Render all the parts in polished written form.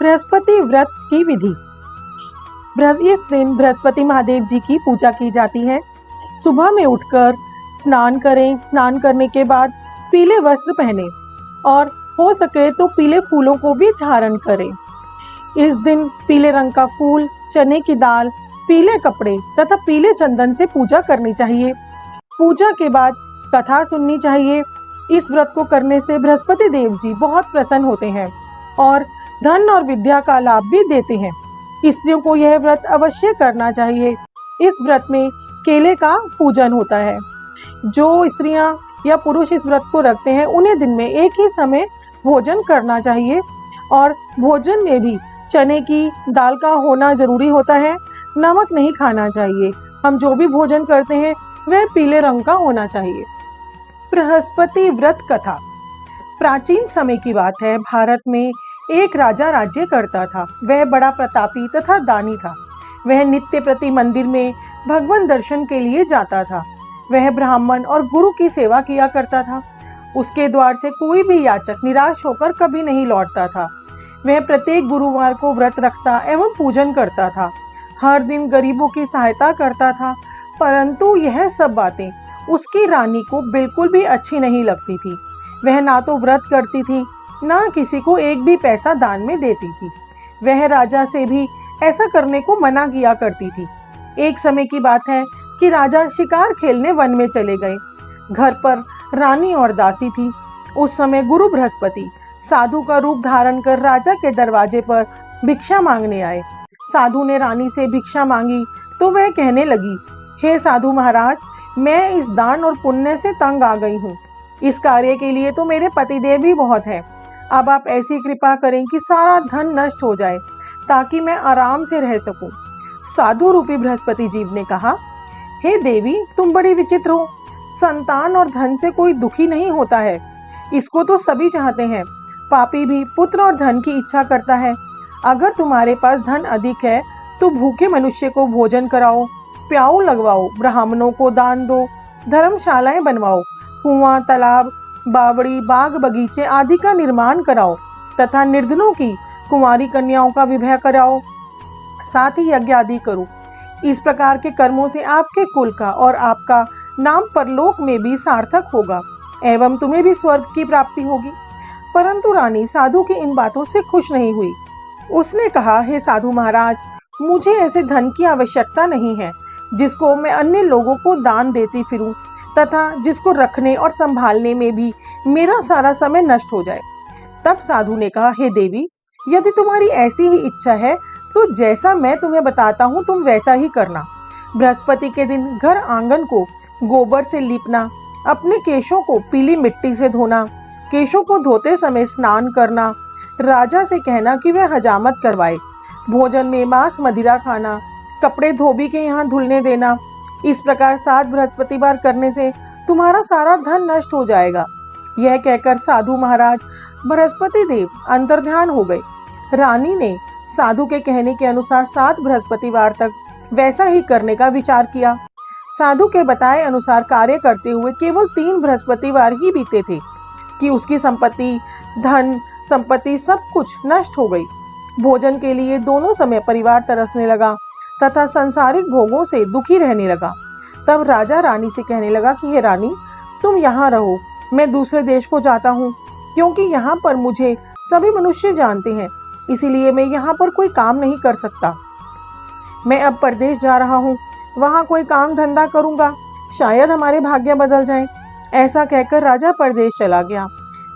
बृहस्पति व्रत की विधि। इस दिन बृहस्पति महादेव जी की पूजा की जाती है। सुबह में उठकर स्नान करें। स्नान करने के बाद पीले वस्त्र पहने और हो सके तो पीले फूलों को भी धारण करें। इस दिन पीले रंग का फूल, चने की दाल, पीले कपड़े तथा पीले चंदन से पूजा करनी चाहिए। पूजा के बाद कथा सुननी चाहिए। इस व्रत को करने से बृहस्पति देव जी बहुत प्रसन्न होते हैं और धन और विद्या का लाभ भी देते हैं। स्त्रियों को यह व्रत अवश्य करना चाहिए। इस व्रत में केले का पूजन होता है। जो स्त्रियां या पुरुष इस व्रत को रखते हैं उन्हें दिन में एक ही समय भोजन करना चाहिए और भोजन में भी चने की दाल का होना जरूरी होता है। नमक नहीं खाना चाहिए। हम जो भी भोजन करते हैं वह पीले रंग का होना चाहिए। बृहस्पति व्रत कथा। प्राचीन समय की बात है। भारत में एक राजा राज्य करता था। वह बड़ा प्रतापी तथा दानी था। वह नित्य प्रति मंदिर में भगवान दर्शन के लिए जाता था। वह ब्राह्मण और गुरु की सेवा किया करता था। उसके द्वार से कोई भी याचक निराश होकर कभी नहीं लौटता था। वह प्रत्येक गुरुवार को व्रत रखता एवं पूजन करता था। हर दिन गरीबों की सहायता करता था। परंतु यह सब बातें उसकी रानी को बिल्कुल भी अच्छी नहीं लगती थी। वह ना तो व्रत करती थी, ना किसी को एक भी पैसा दान में देती थी। वह राजा से भी ऐसा करने को मना किया करती थी। एक समय की बात है कि राजा शिकार खेलने वन में चले गए। घर पर रानी और दासी थी। उस समय गुरु बृहस्पति साधु का रूप धारण कर राजा के दरवाजे पर भिक्षा मांगने आए। साधु ने रानी से भिक्षा मांगी तो वह कहने लगी, हे साधु महाराज, मैं इस दान और पुण्य से तंग आ गई हूँ। इस कार्य के लिए तो मेरे पतिदेव भी बहुत हैं। अब आप ऐसी कृपा करें कि सारा धन नष्ट हो जाए ताकि मैं आराम से रह सकूं। साधु रूपी बृहस्पति जीव ने कहा, हे देवी, तुम बड़ी विचित्र हो। संतान और धन से कोई दुखी नहीं होता है। इसको तो सभी चाहते हैं। पापी भी पुत्र और धन की इच्छा करता है। अगर तुम्हारे पास धन अधिक है तो भूखे मनुष्य को भोजन कराओ, प्याऊ लगवाओ, ब्राह्मणों को दान दो, धर्मशालाएं बनवाओ, कुआं, तालाब, बावड़ी, बाग, बगीचे आदि का निर्माण कराओ तथा निर्धनों की कुंवारी कन्याओं का विवाह कराओ, साथ ही यज्ञ आदि करो। इस प्रकार के कर्मों से आपके कुल का और आपका नाम परलोक में भी सार्थक होगा एवं तुम्हें भी स्वर्ग की प्राप्ति होगी। परंतु रानी साधु की इन बातों से खुश नहीं हुई। उसने कहा, हे साधु महाराज, मुझे ऐसे धन की आवश्यकता नहीं है जिसको मैं अन्य लोगों को दान देती फिरूं तथा जिसको रखने और संभालने में भी मेरा सारा समय नष्ट हो जाए। तब साधु ने कहा, हे देवी, यदि तुम्हारी ऐसी ही इच्छा है तो जैसा मैं तुम्हें बताता हूँ तुम वैसा ही करना। बृहस्पति के दिन घर आंगन को गोबर से लीपना, अपने केशों को पीली मिट्टी से धोना, केशों को धोते समय स्नान करना, राजा से कहना कि वह हजामत करवाए, भोजन में मांस मदिरा खाना, कपड़े धोबी के यहाँ धुलने देना। इस प्रकार 7 बृहस्पतिवार करने से तुम्हारा सारा धन नष्ट हो जाएगा। यह कहकर साधु महाराज बृहस्पति देव अंतर्ध्यान हो गए। रानी ने साधु के कहने के अनुसार 7 बृहस्पतिवार तक वैसा ही करने का विचार किया। साधु के बताए अनुसार कार्य करते हुए केवल 3 बृहस्पतिवार ही बीते थे कि उसकी संपत्ति, धन संपत्ति सब कुछ नष्ट हो गई। भोजन के लिए दोनों समय परिवार तरसने लगा तथा सांसारिक भोगों से दुखी रहने लगा। तब राजा रानी से कहने लगा कि हे रानी, तुम यहाँ रहो, मैं दूसरे देश को जाता हूँ, क्योंकि यहाँ पर मुझे सभी मनुष्य जानते हैं, इसीलिए मैं यहाँ पर कोई काम नहीं कर सकता। मैं अब परदेश जा रहा हूँ, वहाँ कोई काम धंधा करूँगा, शायद हमारे भाग्य बदल जाए। ऐसा कहकर राजा परदेश चला गया।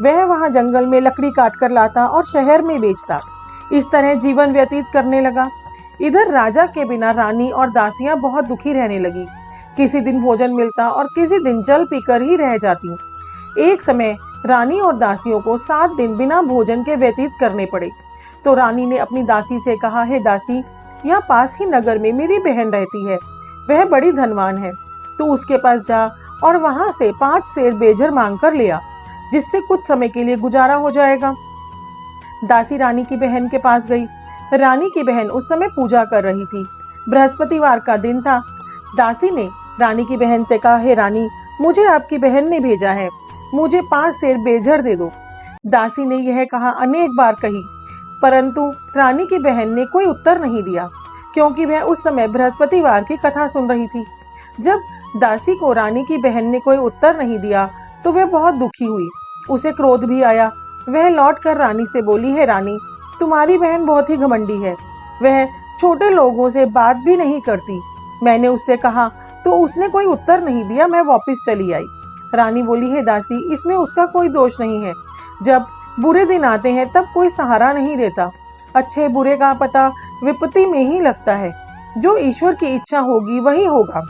वह वहाँ जंगल में लकड़ी काट कर लाता और शहर में बेचता। इस तरह जीवन व्यतीत करने लगा। इधर राजा के बिना रानी और दासियां बहुत दुखी रहने लगी। किसी दिन भोजन मिलता और किसी दिन जल पीकर ही रह जाती। एक समय रानी और दासियों को 7 दिन बिना भोजन के व्यतीत करने पड़े। तो रानी ने अपनी दासी से कहा, हे दासी, यहाँ पास ही नगर में मेरी बहन रहती है, वह बड़ी धनवान है, तो उसके पास जा और वहां से 5 सेर बेजर मांग कर ले आ, जिससे कुछ समय के लिए गुजारा हो जाएगा। दासी रानी की बहन के पास गई। रानी की बहन उस समय पूजा कर रही थी। बृहस्पतिवार का दिन था। दासी ने रानी की बहन से कहा, हे रानी, मुझे आपकी बहन ने भेजा है, मुझे 5 सेर बेजर दे दो। दासी ने यह कहा अनेक बार कही, परंतु रानी की बहन ने कोई उत्तर नहीं दिया, क्योंकि वह उस समय बृहस्पतिवार की कथा सुन रही थी। जब दासी को रानी की बहन ने कोई उत्तर नहीं दिया तो वह बहुत दुखी हुई। उसे क्रोध भी आया। वह लौटकर रानी से बोली, हे रानी, तुम्हारी बहन बहुत ही घमंडी है। वह छोटे लोगों से बात भी नहीं करती। मैंने उससे कहा तो उसने कोई उत्तर नहीं दिया। मैं वापस चली आई। रानी बोली, हे दासी, इसमें उसका कोई दोष नहीं है। जब बुरे दिन आते हैं तब कोई सहारा नहीं देता। अच्छे बुरे का पता विपत्ति में ही लगता है। जो ईश्वर की इच्छा होगी वही होगा।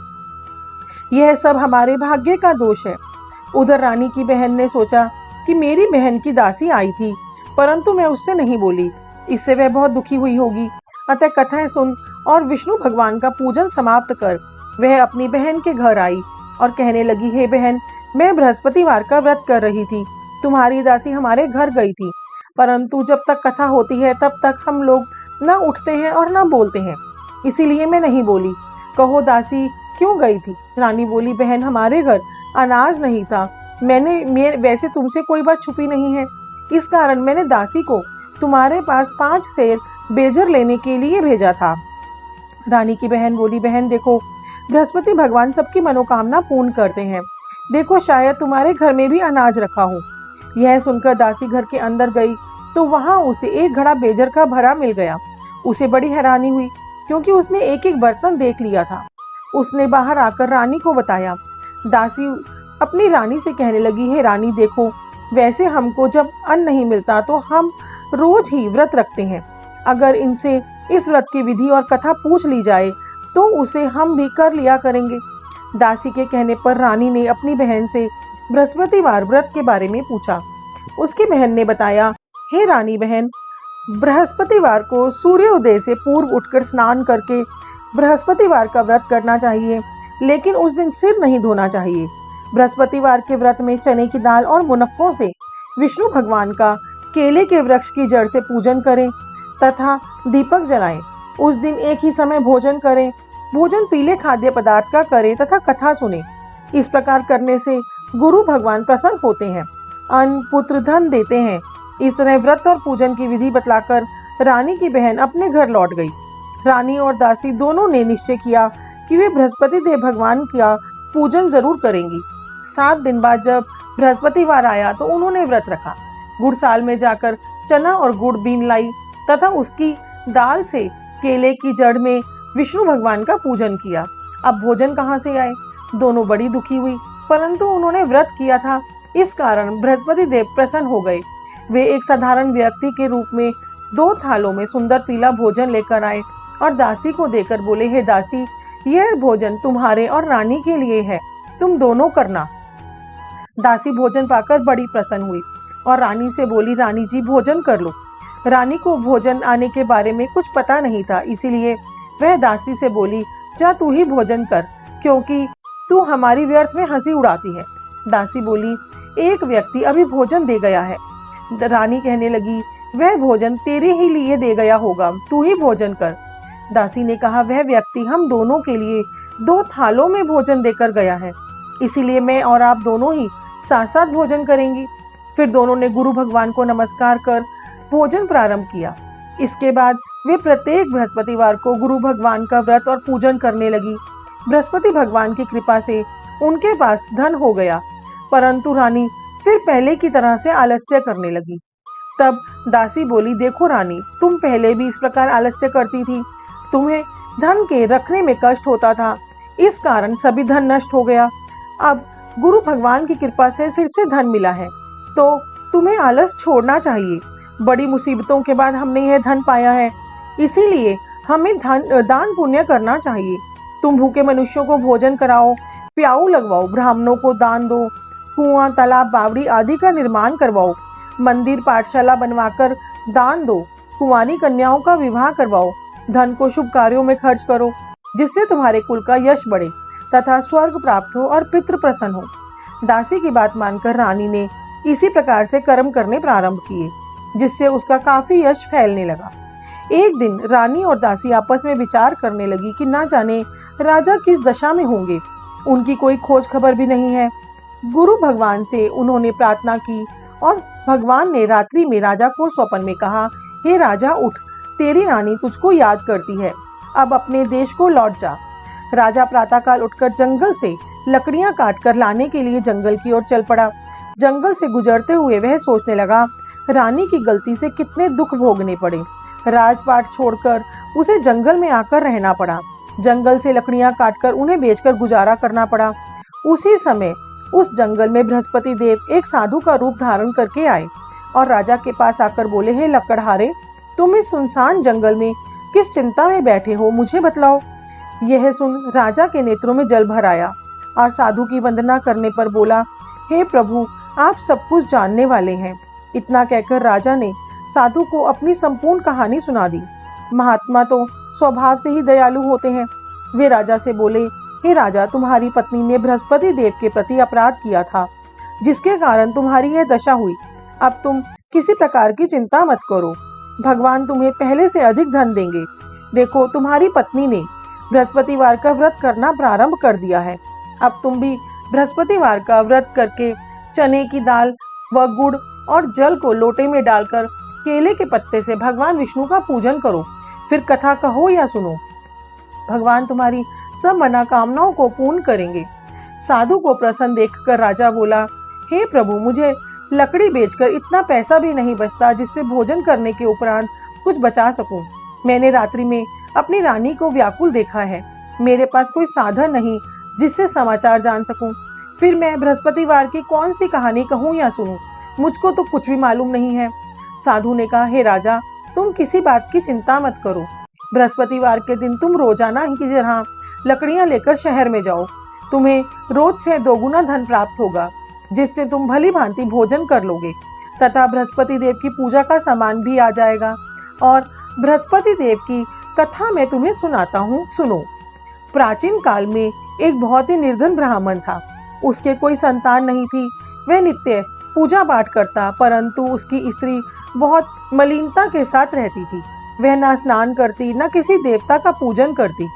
यह सब हमारे भाग्य का दोष है। उधर रानी की बहन ने सोचा कि मेरी बहन की दासी आई थी, परंतु मैं उससे नहीं बोली। इससे वह बहुत दुखी हुई होगी। अतः कथाएं सुन और विष्णु भगवान का पूजन समाप्त कर वह अपनी बहन के घर आई और कहने लगी, हे बहन, मैं बृहस्पतिवार का व्रत कर रही थी। तुम्हारी दासी हमारे घर गई थी, परंतु जब तक कथा होती है तब तक हम लोग न उठते हैं और न बोलते हैं, इसीलिए मैं नहीं बोली। कहो दासी क्यों गई थी? रानी बोली, बहन, हमारे घर अनाज नहीं था। मैंने वैसे तुमसे कोई बात छुपी नहीं है, इस कारण मैंने दासी को तुम्हारे पास 5 सेर बेजर लेने के लिए भेजा था। रानी की बहन बोली, बहन देखो, बृहस्पति भगवान सबकी मनोकामना पूर्ण करते हैं। देखो, शायद तुम्हारे घर में भी अनाज रखा हो। यह सुनकर दासी घर के अंदर गई तो वहां उसे एक घड़ा बेजर का भरा मिल गया। उसे बड़ी हैरानी हुई, क्योंकि उसने एक एक बर्तन देख लिया था। उसने बाहर आकर रानी को बताया। दासी अपनी रानी से कहने लगी, हे रानी देखो, वैसे हमको जब अन्न नहीं मिलता तो हम रोज ही व्रत रखते हैं। अगर इनसे इस व्रत की विधि और कथा पूछ ली जाए तो उसे हम भी कर लिया करेंगे। दासी के कहने पर रानी ने अपनी बहन से बृहस्पतिवार व्रत के बारे में पूछा। उसकी बहन ने बताया, हे रानी बहन, बृहस्पतिवार को सूर्योदय से पूर्व उठकर स्नान करके बृहस्पतिवार का व्रत करना चाहिए, लेकिन उस दिन सिर नहीं धोना चाहिए। बृहस्पतिवार के व्रत में चने की दाल और मुनक्कों से विष्णु भगवान का केले के वृक्ष की जड़ से पूजन करें तथा दीपक जलाएं। उस दिन एक ही समय भोजन करें। भोजन पीले खाद्य पदार्थ का करें तथा कथा सुने। इस प्रकार करने से गुरु भगवान प्रसन्न होते हैं, अन्न पुत्र धन देते हैं। इस तरह व्रत और पूजन की विधि बतलाकर रानी की बहन अपने घर लौट गई। रानी और दासी दोनों ने निश्चय किया कि वे बृहस्पति देव भगवान का पूजन जरूर करेंगी। 7 दिन बाद जब बृहस्पतिवार आया तो उन्होंने व्रत रखा। गुड़साल में जाकर चना और गुड़ बीन लाई तथा उसकी दाल से केले की जड़ में विष्णु भगवान का पूजन किया। अब भोजन कहाँ से आए? दोनों बड़ी दुखी हुई, परंतु उन्होंने व्रत किया था, इस कारण बृहस्पति देव प्रसन्न हो गए। वे एक साधारण व्यक्ति के रूप में 2 थालों में सुंदर पीला भोजन लेकर आए और दासी को देकर बोले, हे दासी, यह भोजन तुम्हारे और रानी के लिए है, तुम दोनों करना। दासी भोजन पाकर बड़ी प्रसन्न हुई और रानी से बोली, रानी जी, भोजन कर लो। रानी को भोजन आने के बारे में कुछ पता नहीं था, इसीलिए वह दासी से बोली, जा तू ही भोजन कर, क्योंकि तू हमारी व्यर्थ में हंसी उड़ाती है। दासी बोली, एक व्यक्ति अभी भोजन दे गया है। रानी कहने लगी, वह भोजन तेरे ही लिए दे गया होगा, तू ही भोजन कर। दासी ने कहा, वह व्यक्ति हम दोनों के लिए 2 थालों में भोजन देकर गया है, इसीलिए मैं और आप दोनों ही साथ साथ भोजन करेंगी। फिर दोनों ने गुरु भगवान को नमस्कार कर भोजन प्रारंभ किया। इसके बाद वे प्रत्येक बृहस्पतिवार को गुरु भगवान का व्रत और पूजन करने लगी। बृहस्पति भगवान की कृपा से उनके पास धन हो गया, परंतु रानी फिर पहले की तरह से आलस्य करने लगी। तब दासी बोली, देखो रानी, तुम पहले भी इस प्रकार आलस्य करती थी। तुम्हें धन के रखने में कष्ट होता था, इस कारण सभी धन नष्ट हो गया। अब गुरु भगवान की कृपा से फिर से धन मिला है, तो तुम्हें आलस छोड़ना चाहिए। बड़ी मुसीबतों के बाद हमने यह धन पाया है, इसीलिए हमें दान पुण्य करना चाहिए। तुम भूखे मनुष्यों को भोजन कराओ, प्याऊ लगवाओ, ब्राह्मणों को दान दो, कुआं, तालाब, बावड़ी आदि का निर्माण करवाओ, मंदिर, पाठशाला बनवाकर दान दो, कुंवारी कन्याओं का विवाह करवाओ, धन को शुभ कार्यों में खर्च करो, जिससे तुम्हारे कुल का यश बढ़े तथा स्वर्ग प्राप्त हो और पितृ प्रसन्न हो। दासी की बात मानकर रानी ने इसी प्रकार से कर्म करने प्रारंभ किए, जिससे उसका काफी यश फैलने लगा। एक दिन रानी और दासी आपस में विचार करने लगी कि ना जाने राजा किस दशा में होंगे, उनकी कोई खोज खबर भी नहीं है। गुरु भगवान से उन्होंने प्रार्थना की और भगवान ने रात्रि में राजा को स्वप्न में कहा, हे राजा उठ, तेरी रानी तुझको याद करती है, अब अपने देश को लौट जा। राजा प्रातःकाल उठकर जंगल से लकड़ियां काटकर लाने के लिए जंगल की ओर चल पड़ा। जंगल से गुजरते हुए वह सोचने लगा, रानी की गलती से कितने दुख भोगने पड़े। राजपाट छोड़कर उसे जंगल में आकर रहना पड़ा। जंगल से लकड़ियां काटकर उन्हें बेचकर गुजारा करना पड़ा। उसी समय उस जंगल में बृहस्पति देव एक साधु का रूप धारण करके आए और राजा के पास आकर बोले, हे लकड़हारे, तुम इस सुनसान जंगल में किस चिंता में बैठे हो, मुझे बतलाओ। यह सुन राजा के नेत्रों में जल भर आया और साधु की वंदना करने पर बोला, हे प्रभु, आप सब कुछ जानने वाले हैं। इतना कहकर राजा ने साधु को अपनी संपूर्ण कहानी सुना दी। महात्मा तो स्वभाव से ही दयालु होते हैं। वे राजा से बोले, हे राजा, तुम्हारी पत्नी ने बृहस्पति देव के प्रति अपराध किया था, जिसके कारण तुम्हारी यह दशा हुई। अब तुम किसी प्रकार की चिंता मत करो, भगवान तुम्हें पहले से अधिक धन देंगे। देखो, तुम्हारी पत्नी ने बृहस्पतिवार का व्रत करना प्रारंभ कर दिया है। अब तुम भी बृहस्पतिवार का व्रत करके चने की दाल व गुड़ और जल को लोटे में डालकर केले के पत्ते से भगवान विष्णु का पूजन करो। फिर कथा कहो या सुनो, भगवान तुम्हारी सब मनोकामनाओं को पूर्ण करेंगे। साधु को प्रसन्न देखकर राजा बोला, हे प्रभु, मुझे लकड़ी बेचकर इतना पैसा भी नहीं बचता जिससे भोजन करने के उपरांत कुछ बचा सकूं। मैंने रात्रि में अपनी रानी को व्याकुल देखा है। मेरे पास कोई साधन नहीं जिससे समाचार जान सकूं। फिर मैं बृहस्पतिवार की कौन सी कहानी कहूं या सुनूं? मुझको तो कुछ भी मालूम नहीं है। साधु ने कहा, हे राजा, तुम किसी बात की चिंता मत करो। बृहस्पतिवार के दिन तुम रोजाना की तरह लकड़ियां लेकर शहर में जाओ। तुम्हें रोज से 2 गुना धन प्राप्त होगा, जिससे तुम भली भांति भोजन कर लोगे तथा बृहस्पति देव की पूजा का सामान भी आ जाएगा। और बृहस्पति देव की कथा मैं तुम्हें सुनाता हूँ, सुनो। प्राचीन काल में एक बहुत ही निर्धन ब्राह्मण था। उसके कोई संतान नहीं थी। वह नित्य पूजा पाठ करता, परंतु उसकी स्त्री बहुत मलिनता के साथ रहती थी। वह ना स्नान करती, न किसी देवता का पूजन करती।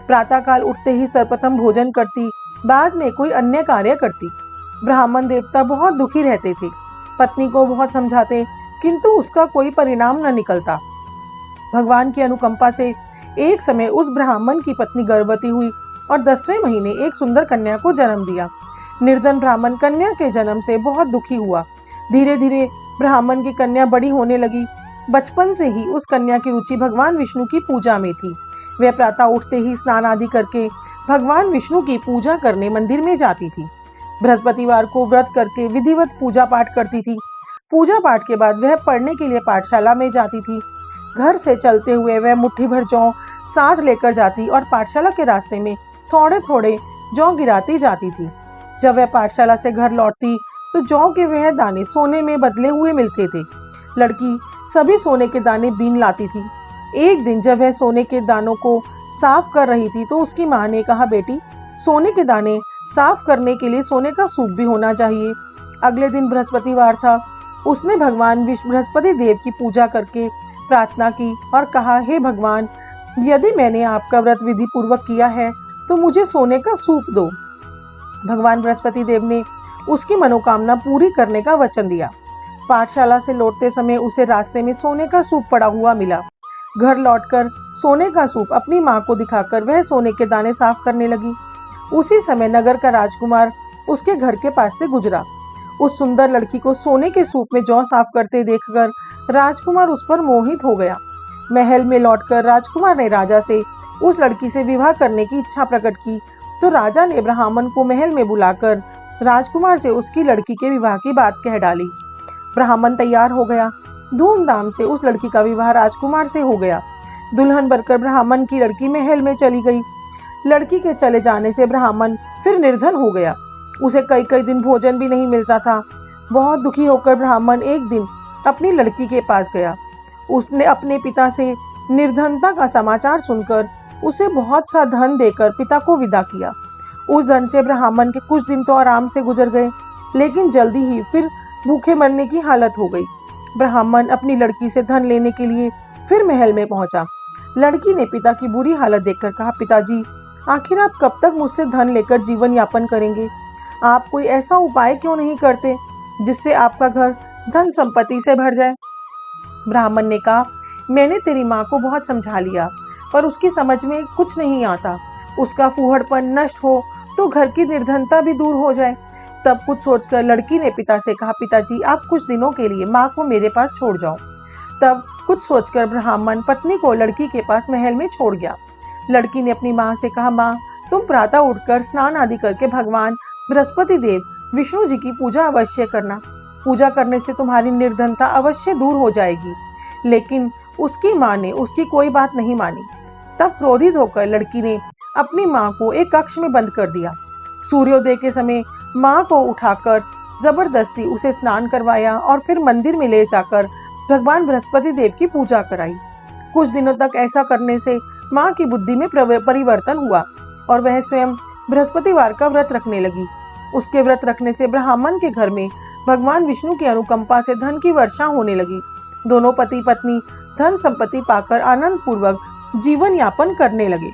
प्रातःकाल उठते ही सर्वप्रथम भोजन करती, बाद में कोई अन्य कार्य करती। ब्राह्मण देवता बहुत दुखी रहते थे। पत्नी को बहुत समझाते, किंतु उसका कोई परिणाम न निकलता। भगवान की अनुकंपा से एक समय उस ब्राह्मण की पत्नी गर्भवती हुई और 10वें महीने एक सुंदर कन्या को जन्म दिया। निर्धन ब्राह्मण कन्या के जन्म से बहुत दुखी हुआ। धीरे धीरे ब्राह्मण की कन्या बड़ी होने लगी। बचपन से ही उस कन्या की रुचि भगवान विष्णु की पूजा में थी। वह प्रातः उठते ही स्नान आदि करके भगवान विष्णु की पूजा करने मंदिर में जाती थी। बृहस्पतिवार को व्रत करके विधिवत पूजा पाठ करती थी। पूजा पाठ के बाद वह पढ़ने के लिए पाठशाला में जाती थी। घर से चलते हुए वह मुट्ठी भर जौ साथ लेकर जाती और पाठशाला के रास्ते में थोड़े थोड़े जौ गिराती जाती थी। जब वह पाठशाला से घर लौटती तो जौ के वह दाने सोने में बदले हुए मिलते थे। लड़की सभी सोने के दाने बीन लाती थी। एक दिन जब वह सोने के दानों को साफ कर रही थी तो उसकी माँ ने कहा, बेटी, सोने के दाने साफ करने के लिए सोने का सूप भी होना चाहिए। अगले दिन बृहस्पतिवार था। उसने भगवान बृहस्पति देव की पूजा करके प्रार्थना की और कहा, हे भगवान, यदि मैंने आपका व्रत विधि पूर्वक किया है तो मुझे सोने का सूप दो। भगवान बृहस्पति देव ने उसकी मनोकामना पूरी करने का वचन दिया। पाठशाला से लौटते समय उसे रास्ते में सोने का सूप पड़ा हुआ मिला। घर लौटकर सोने का सूप अपनी माँ को दिखाकर वह सोने के दाने साफ करने लगी। उसी समय नगर का राजकुमार उसके घर के पास से गुजरा। उस सुंदर लड़की को सोने के सूप में जौ साफ करते देखकर राजकुमार उस पर मोहित हो गया। महल में लौटकर राजकुमार ने राजा से उस लड़की से विवाह करने की इच्छा प्रकट की तो राजा ने ब्राह्मण को महल में बुलाकर राजकुमार से उसकी लड़की के विवाह की बात कह डाली। ब्राह्मण तैयार हो गया। धूमधाम से उस लड़की का विवाह राजकुमार से हो गया। दुल्हन बनकर ब्राह्मण की लड़की महल में चली गई। लड़की के चले जाने से ब्राह्मण फिर निर्धन हो गया। उसे कई कई दिन भोजन भी नहीं मिलता था। बहुत दुखी होकर ब्राह्मण एक दिन अपनी लड़की के पास गया। उसने अपने पिता से निर्धनता का समाचार सुनकर उसे बहुत सा धन देकर पिता को विदा किया। उस धन से ब्राह्मण के कुछ दिन तो आराम से गुजर गए, लेकिन जल्दी ही फिर भूखे मरने की हालत हो गई। ब्राह्मण अपनी लड़की से धन लेने के लिए फिर महल में पहुंचा। लड़की ने पिता की बुरी हालत देखकर कहा, पिताजी, आखिर आप कब तक मुझसे धन लेकर जीवन यापन करेंगे? आप कोई ऐसा उपाय क्यों नहीं करते जिससे आपका घर धन संपत्ति से भर जाए? ब्राह्मण ने कहा, मैंने तेरी माँ को बहुत समझा लिया, पर उसकी समझ में कुछ नहीं आता। उसका फूहड़पन नष्ट हो तो घर की निर्धनता भी दूर हो जाए। तब कुछ सोचकर लड़की ने पिता से कहा, पिताजी आप कुछ दिनों के लिए माँ को मेरे पास छोड़ जाओ। तब कुछ सोचकर ब्राह्मण पत्नी को लड़की के पास महल में छोड़ गया। लड़की ने अपनी माँ से कहा, माँ तुम प्रातः उठकर स्नान आदि करके भगवान बृहस्पति देव विष्णु जी की पूजा अवश्य करना। पूजा करने से तुम्हारी निर्धनता अवश्य दूर हो जाएगी। लेकिन उसकी माँ ने उसकी कोई बात नहीं मानी। तब क्रोधित होकर लड़की ने अपनी माँ को एक कक्ष में बंद कर दिया। सूर्योदय के समय माँ को उठाकर जबरदस्ती उसे स्नान करवाया और फिर मंदिर में ले जाकर भगवान बृहस्पति देव की पूजा कराई। कुछ दिनों तक ऐसा करने से माँ की बुद्धि में परिवर्तन हुआ और वह स्वयं बृहस्पतिवार का व्रत रखने लगी। उसके व्रत रखने से ब्राह्मण के घर में भगवान विष्णु की अनुकंपा से धन की वर्षा होने लगी। दोनों पति पत्नी धन संपत्ति पाकर आनंद पूर्वक जीवन यापन करने लगे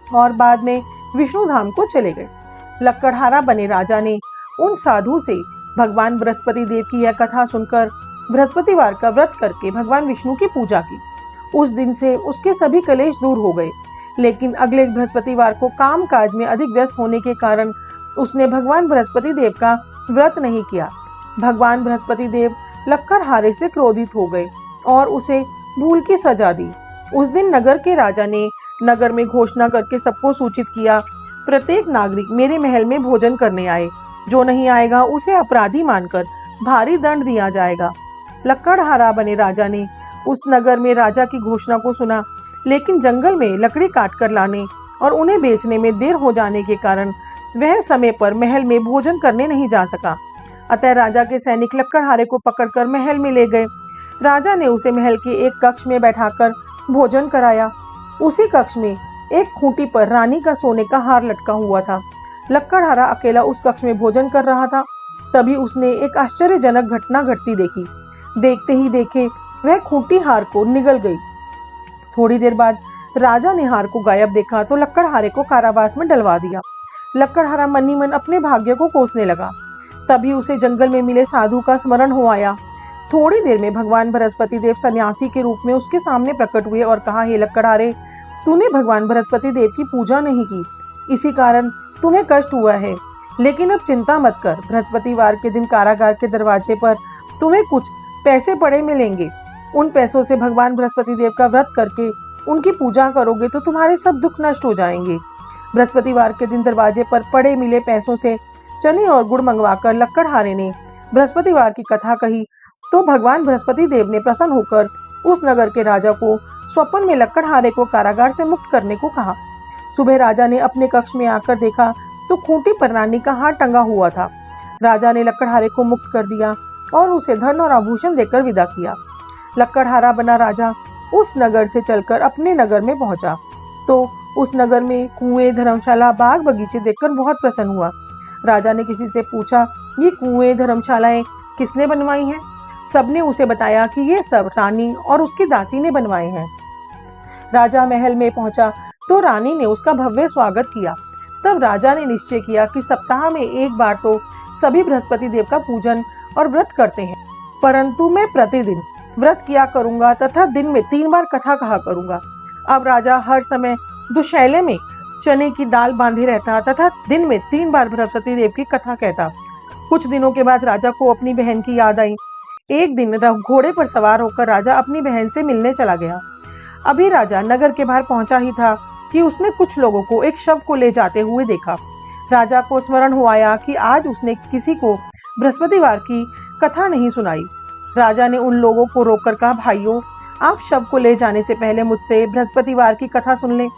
और बाद में विष्णु धाम को चले गए। लक्कड़हारा बने राजा ने उन साधु से भगवान बृहस्पति देव की यह कथा सुनकर बृहस्पतिवार का व्रत करके भगवान विष्णु की पूजा की। उस दिन से उसके सभी कलेश दूर हो गए। लेकिन अगले बृहस्पतिवार को काम काज में अधिक व्यस्त होने के कारण उसने भगवान बृहस्पति देव का व्रत नहीं किया। भगवान बृहस्पति देव लक्कड़हारे से क्रोधित हो गए और उसे भूल की सजा दी। उस दिन नगर के राजा ने नगर में घोषणा करके सबको सूचित किया, प्रत्येक नागरिक मेरे महल में भोजन करने आए। जो नहीं आएगा उसे अपराधी मानकर भारी दंड दिया जाएगा। लक्कड़हारा बने राजा ने उस नगर में राजा की घोषणा को सुना, लेकिन जंगल में लकड़ी काटकर लाने और उन्हें बेचने में देर हो जाने के कारण वह समय पर महल में भोजन करने नहीं जा सका। अतः राजा के सैनिक लक्कड़हारे को पकड़कर महल में ले गए। राजा ने उसे महल के एक कक्ष में बैठाकर भोजन कराया। उसी कक्ष में एक खूंटी पर रानी का सोने का हार लटका हुआ था। लक्कड़हारा अकेला उस कक्ष में भोजन कर रहा था। तभी उसने एक आश्चर्यजनक घटना घटती देखी। देखते ही देखे वह खूंटी हार को निगल गई। थोड़ी देर बाद राजा ने हार को गायब देखा तो लक्कड़हारे को कारावास में डलवा दिया। लक्कड़हारा मन ही मन अपने भाग्य को कोसने लगा। तभी उसे जंगल में मिले साधु का स्मरण हो आया। थोड़ी देर में भगवान बृहस्पति देव सन्यासी के रूप में उसके सामने प्रकट हुए और कहा, हे लक्कड़हारे, तूने भगवान बृहस्पति देव की पूजा नहीं की, इसी कारण तुम्हें कष्ट हुआ है। लेकिन अब चिंता मत कर, बृहस्पतिवार के दिन कारागार के दरवाजे पर तुम्हें कुछ पैसे पड़े मिलेंगे। उन पैसों से भगवान बृहस्पति देव का व्रत करके उनकी पूजा करोगे तो तुम्हारे सब दुख नष्ट हो जाएंगे। बृहस्पतिवार के दिन दरवाजे पर पड़े मिले पैसों से चने और गुड़ मंगवाकर लक्कड़हारे ने बृहस्पतिवार की कथा कही तो भगवान बृहस्पति देव ने प्रसन्न होकर उस नगर के राजा को स्वप्न में लक्कड़हारे को कारागार से मुक्त करने को कहा। सुबह राजा ने अपने कक्ष में आकर देखा तो खूंटी पर रानी का हार टंगा हुआ था। राजा ने लक्कड़हारे को मुक्त कर दिया और उसे धन और आभूषण देकर विदा किया। लक्कड़हारा बना राजा उस नगर से चलकर अपने नगर में पहुंचा तो उस नगर में कुएं, धर्मशाला, बाग बगीचे देखकर बहुत प्रसन्न हुआ। राजा ने किसी से पूछा, ये कुएं, धर्मशालाएं किसने बनवाई हैं? सबने उसे बताया कि ये सब रानी और उसकी दासी ने बनवाए हैं। राजा महल में पहुंचा तो रानी ने उसका भव्य स्वागत किया। तब राजा ने निश्चय किया कि सप्ताह में एक बार तो सभी बृहस्पति देव का पूजन और व्रत करते हैं, परंतु मैं प्रतिदिन व्रत किया करूंगा तथा दिन में 3 बार कथा कहा करूंगा। अब राजा हर समय दुशैले में चने की दाल बांधे रहता तथा दिन में 3 बार बृहस्पति देव की कथा कहता। कुछ दिनों के बाद राजा को अपनी बहन की याद आई। एक दिन घोड़े पर सवार होकर राजा अपनी बहन से मिलने चला गया। अभी राजा नगर के बाहर पहुंचा ही था कि उसने कुछ लोगों को एक शव को ले जाते हुए देखा। राजा को स्मरण हो आया कि आज उसने किसी को बृहस्पतिवार की कथा नहीं सुनाई। राजा ने उन लोगों को रोककर कहा, भाइयों, आप शव को ले जाने से पहले मुझसे बृहस्पतिवार की कथा सुन लें।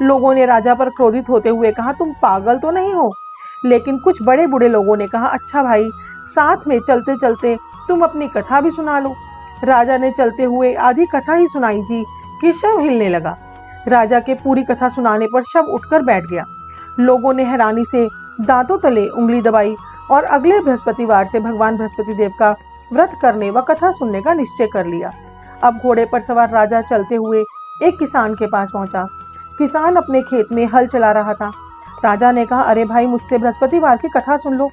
लोगों ने राजा पर क्रोधित होते हुए कहा, तुम पागल तो नहीं हो? लेकिन कुछ बड़े बूढ़े लोगों ने कहा, अच्छा भाई, साथ में चलते चलते तुम अपनी कथा भी सुना लो। राजा ने चलते हुए आधी कथा ही सुनाई थी कि शव हिलने लगा। राजा के पूरी कथा सुनाने पर शव उठकर बैठ गया। लोगों ने हैरानी से दांतों तले उंगली दबाई और अगले बृहस्पतिवार से भगवान बृहस्पति देव का व्रत करने व कथा सुनने का निश्चय कर लिया। अब घोड़े पर सवार राजा चलते हुए एक किसान के पास पहुंचा। किसान अपने खेत में हल चला रहा था। राजा ने कहा, अरे भाई, मुझसे बृहस्पतिवार की कथा सुन लो।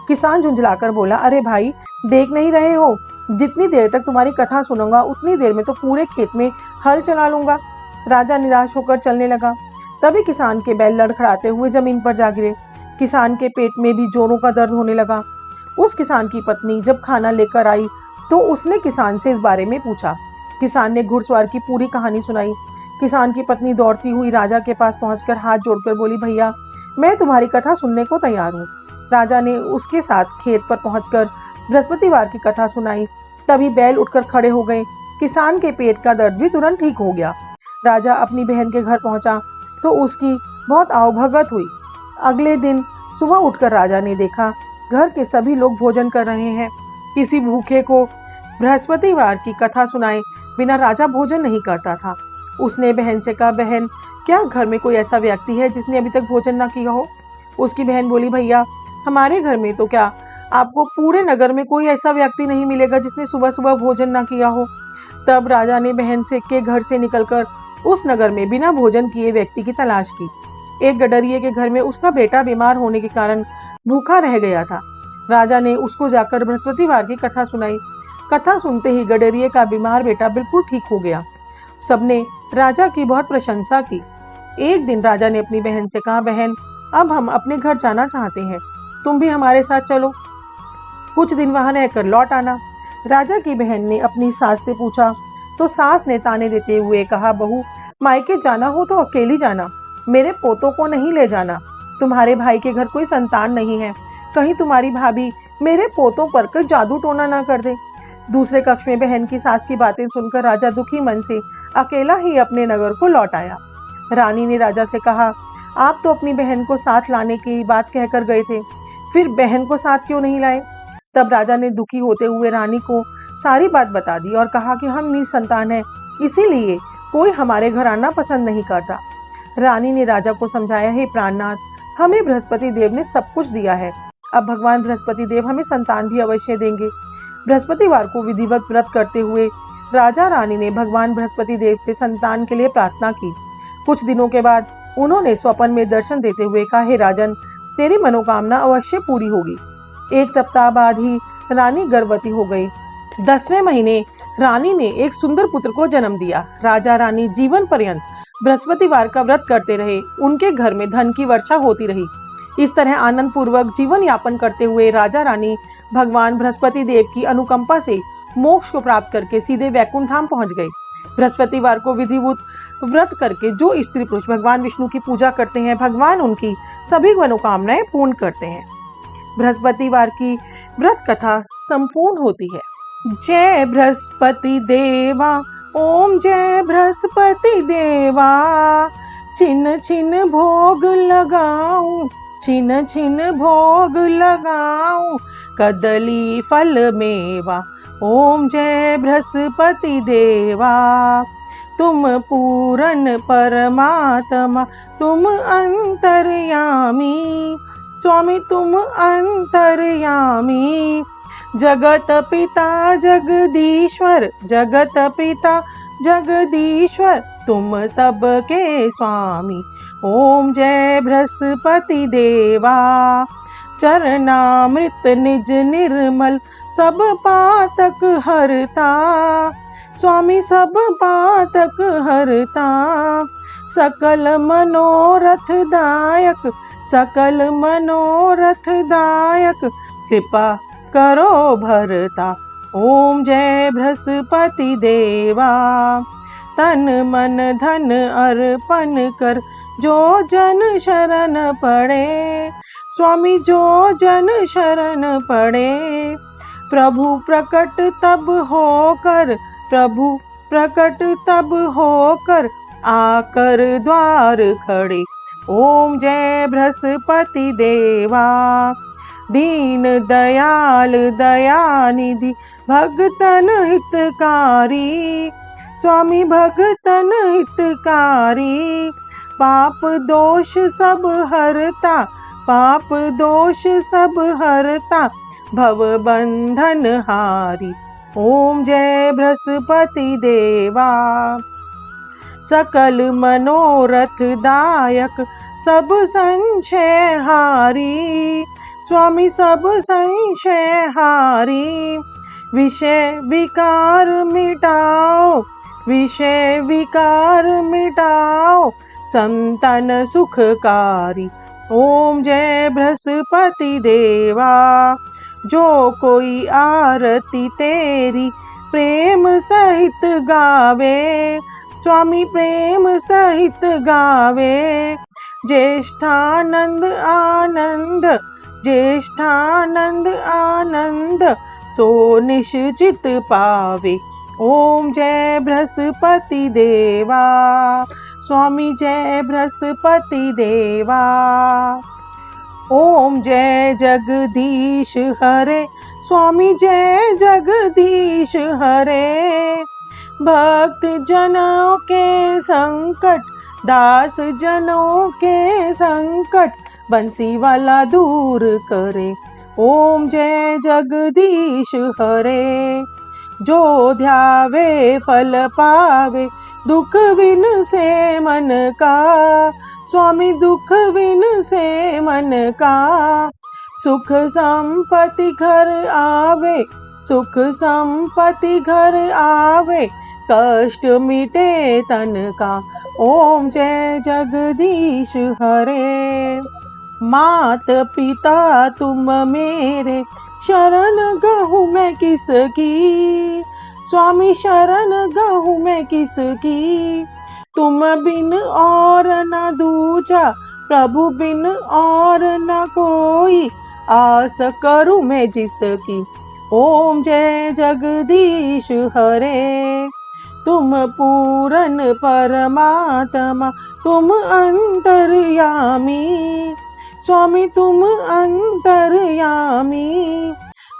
किसान झुंझलाकर बोला, अरे भाई, देख नहीं रहे हो जितनी देर तक तुम्हारी कथा सुनूंगा उतनी देर में तो पूरे खेत में हल चला लूंगा। राजा निराश होकर चलने लगा। तभी किसान के बैल लड़खड़ाते हुए जमीन पर जा गिरे। किसान के पेट में भी जोरों का दर्द होने लगा। उस किसान की पत्नी जब खाना लेकर आई तो उसने किसान से इस बारे में पूछा। किसान ने घुड़सवार की पूरी कहानी सुनाई। किसान की पत्नी दौड़ती हुई राजा के पास पहुंचकर हाथ जोड़कर बोली, भैया मैं तुम्हारी कथा सुनने को तैयार हूँ। राजा ने उसके साथ खेत पर पहुंचकर बृहस्पतिवार की कथा सुनाई। तभी बैल उठकर खड़े हो गए। किसान के पेट का दर्द भी तुरंत ठीक हो गया। राजा अपनी बहन के घर पहुंचा तो उसकी बहुत आवभगत हुई। अगले दिन सुबह उठकर राजा ने देखा घर के सभी लोग भोजन कर रहे हैं। किसी भूखे को बृहस्पतिवार की कथा सुनाए बिना राजा भोजन नहीं करता था। उसने बहन से कहा, बहन क्या घर में कोई ऐसा व्यक्ति है जिसने अभी तक भोजन ना किया हो? उसकी बहन बोली, भैया हमारे घर में तो क्या आपको पूरे नगर में कोई ऐसा व्यक्ति नहीं मिलेगा जिसने सुबह सुबह भोजन ना किया हो। तब राजा ने बहन से के घर से निकलकर उस नगर में बिना भोजन किए व्यक्ति की तलाश की। एक गडरिये के घर में उसका बेटा बीमार होने के कारण भूखा रह गया था। राजा ने उसको जाकर बृहस्पतिवार की कथा सुनाई। कथा सुनते ही गडरिये का बीमार बेटा बिल्कुल ठीक हो गया। सबने राजा की बहुत प्रशंसा की। एक दिन राजा ने अपनी बहन से कहा, बहन अब हम अपने घर जाना चाहते हैं, तुम भी हमारे साथ चलो, कुछ दिन वहां रहकर लौट आना। राजा की बहन ने अपनी सास से पूछा तो सास ने ताने देते हुए कहा, बहू मायके जाना हो तो अकेली जाना, मेरे पोतों को नहीं ले जाना। तुम्हारे भाई के घर कोई संतान नहीं है, कहीं तुम्हारी भाभी मेरे पोतों पर कोई जादू टोना ना कर दे। दूसरे कक्ष में बहन की सास की बातें सुनकर राजा दुखी मन से अकेला ही अपने नगर को लौट आया। रानी ने राजा से कहा, आप तो अपनी बहन को साथ लाने की बात कहकर गए थे, फिर बहन को साथ क्यों नहीं लाए? तब राजा ने दुखी होते हुए रानी को सारी बात बता दी और कहा कि हम निसंतान हैं, इसीलिए कोई हमारे घर आना पसंद नहीं करता। रानी ने राजा को समझाया, हे प्राणनाथ, हमें बृहस्पति देव ने सब कुछ दिया है, अब भगवान बृहस्पति देव हमें संतान भी अवश्य देंगे। बृहस्पतिवार को विधिवत व्रत करते हुए राजा रानी ने भगवान बृहस्पति देव से संतान के लिए प्रार्थना की। कुछ दिनों के बाद उन्होंने स्वप्न में दर्शन देते हुए कहा, हे राजन, तेरी मनोकामना अवश्य पूरी होगी। एक सप्ताह बाद ही रानी गर्भवती हो गई। 10वें महीने रानी ने एक सुंदर पुत्र को जन्म दिया। राजा रानी जीवन पर्यंत बृहस्पतिवार का व्रत करते रहे। उनके घर में धन की वर्षा होती रही। इस तरह आनंद पूर्वक जीवन यापन करते हुए राजा रानी भगवान बृहस्पति देव की अनुकंपा से मोक्ष को प्राप्त करके सीधे वैकुंठ धाम पहुंच गए। बृहस्पतिवार को विधिवत व्रत करके जो स्त्री पुरुष भगवान विष्णु की पूजा करते हैं, भगवान उनकी सभी मनोकामनाएं पूर्ण करते हैं। बृहस्पतिवार की व्रत कथा संपूर्ण होती है। जय बृहस्पति देवा, ओम जय बृहस्पति देवा, छिन छिन भोग लगाऊं, छिन छिन भोग लगाऊं, कदली फल मेवा, ओम जय बृहस्पति देवा। तुम पूरन परमात्मा, तुम अंतर्यामी, स्वामी तुम अंतर्यामी, जगत पिता जगदीश्वर, जगत पिता जगदीश्वर, तुम सबके स्वामी, ओम जय बृहस्पति देवा। चरणामृत निज निर्मल, सब पातक हरता, स्वामी सब पातक हरता, सकल मनोरथ दायक, सकल मनोरथ दायक, कृपा करो भरता, ओम जय बृहस्पति देवा। तन मन धन अर्पण कर, जो जन शरण पड़े, स्वामी जो जन शरण पड़े, प्रभु प्रकट तब होकर, प्रभु प्रकट तब होकर, आकर द्वार खड़े, ओम जय बृहस्पति देवा। दीन दयाल दयानिधि, भगतन हितकारी, स्वामी भगतन हितकारी, पाप दोष सब हरता, पाप दोष सब हरता, भव बंधन हारी, ओम जय बृहस्पति देवा। सकल मनोरथ दायक, सब संशय हारी, स्वामी सब संशय हारी, विषय विकार मिटाओ, विषय विकार मिटाओ, संतन सुखकारी। ओम जय बृहस्पति देवा। जो कोई आरती तेरी प्रेम सहित गावे, स्वामी प्रेम सहित गावे, ज्येष्ठानंद आनंद, ज्येष्ठानंद आनंद, सो निश्चित पावे। ओम जय बृहस्पति देवा। स्वामी जय बृहस्पति देवा। ओम जय जगदीश हरे, स्वामी जय जगदीश हरे। भक्त जनों के संकट, दास जनों के संकट, बंसी वाला दूर करे। ओम जय जगदीश हरे। जो ध्यावे फल पावे, दुख विन से मन का, स्वामी दुख विन से मन का। सुख संपत्ति घर आवे, सुख संपत्ति घर आवे, कष्ट मिटे तन का। ओम जय जगदीश हरे। मात पिता तुम मेरे, शरण गहूँ मैं किसकी, स्वामी शरण गहूँ मैं किसकी। तुम बिन और न दूजा, प्रभु बिन और न कोई, आस करूँ मैं जिसकी। ओम जय जगदीश हरे। तुम पूरन परमात्मा, तुम अंतर्यामी, स्वामी तुम अंतर्यामी।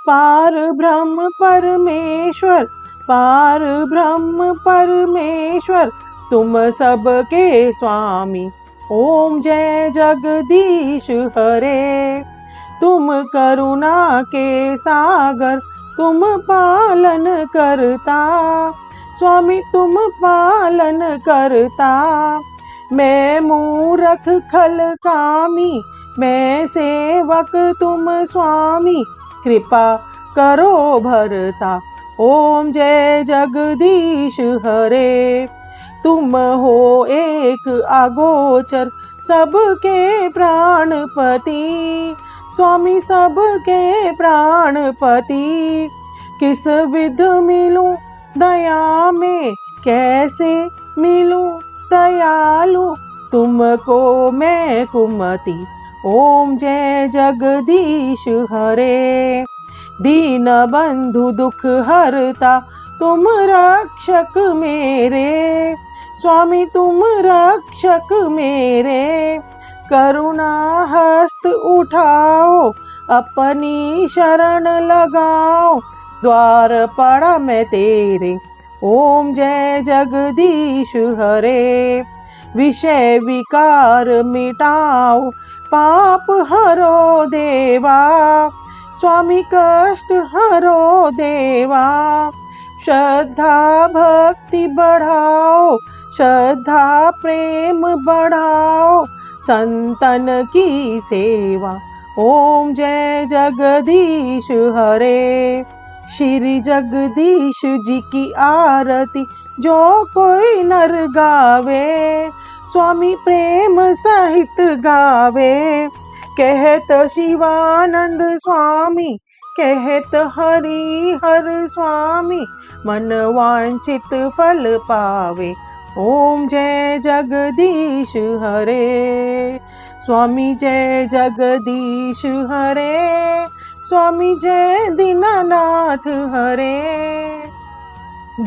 पार ब्रह्म परमेश्वर, पार ब्रह्म परमेश्वर, तुम सबके स्वामी। ओम जय जगदीश हरे। तुम करुणा के सागर, तुम पालन करता, स्वामी तुम पालन करता। मैं मूरख खल कामी, मैं सेवक तुम स्वामी, कृपा करो भरता। ओम जय जगदीश हरे। तुम हो एक अगोचर, सबके प्राणपति, स्वामी सबके प्राणपति। किस विध मिलूं दया में, कैसे मिलूं दयालु, तुमको मैं कुमति। ओम जय जगदीश हरे। दीन बंधु दुख हरता, तुम रक्षक मेरे, स्वामी तुम रक्षक मेरे। करुणा हस्त उठाओ, अपनी शरण लगाओ, द्वार पड़ा मैं तेरे। ओम जय जगदीश हरे। विषय विकार मिटाओ, पाप हरो देवा, स्वामी कष्ट हरो देवा। श्रद्धा भक्ति बढ़ाओ, श्रद्धा प्रेम बढ़ाओ, संतन की सेवा। ओम जय जगदीश हरे। श्री जगदीश जी की आरती जो कोई नर गावे, स्वामी प्रेम सहित गावे। कहत शिवानंद स्वामी, कहत हरि हर स्वामी, मन वांछित फल पावे। ओम जय जगदीश हरे। स्वामी जय जगदीश हरे। स्वामी जय दीनानाथ हरे।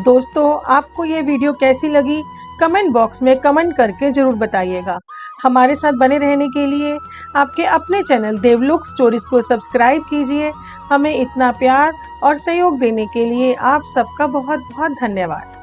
दोस्तों, आपको ये वीडियो कैसी लगी कमेंट बॉक्स में कमेंट करके ज़रूर बताइएगा। हमारे साथ बने रहने के लिए आपके अपने चैनल देवलोक स्टोरीज को सब्सक्राइब कीजिए। हमें इतना प्यार और सहयोग देने के लिए आप सबका बहुत बहुत धन्यवाद।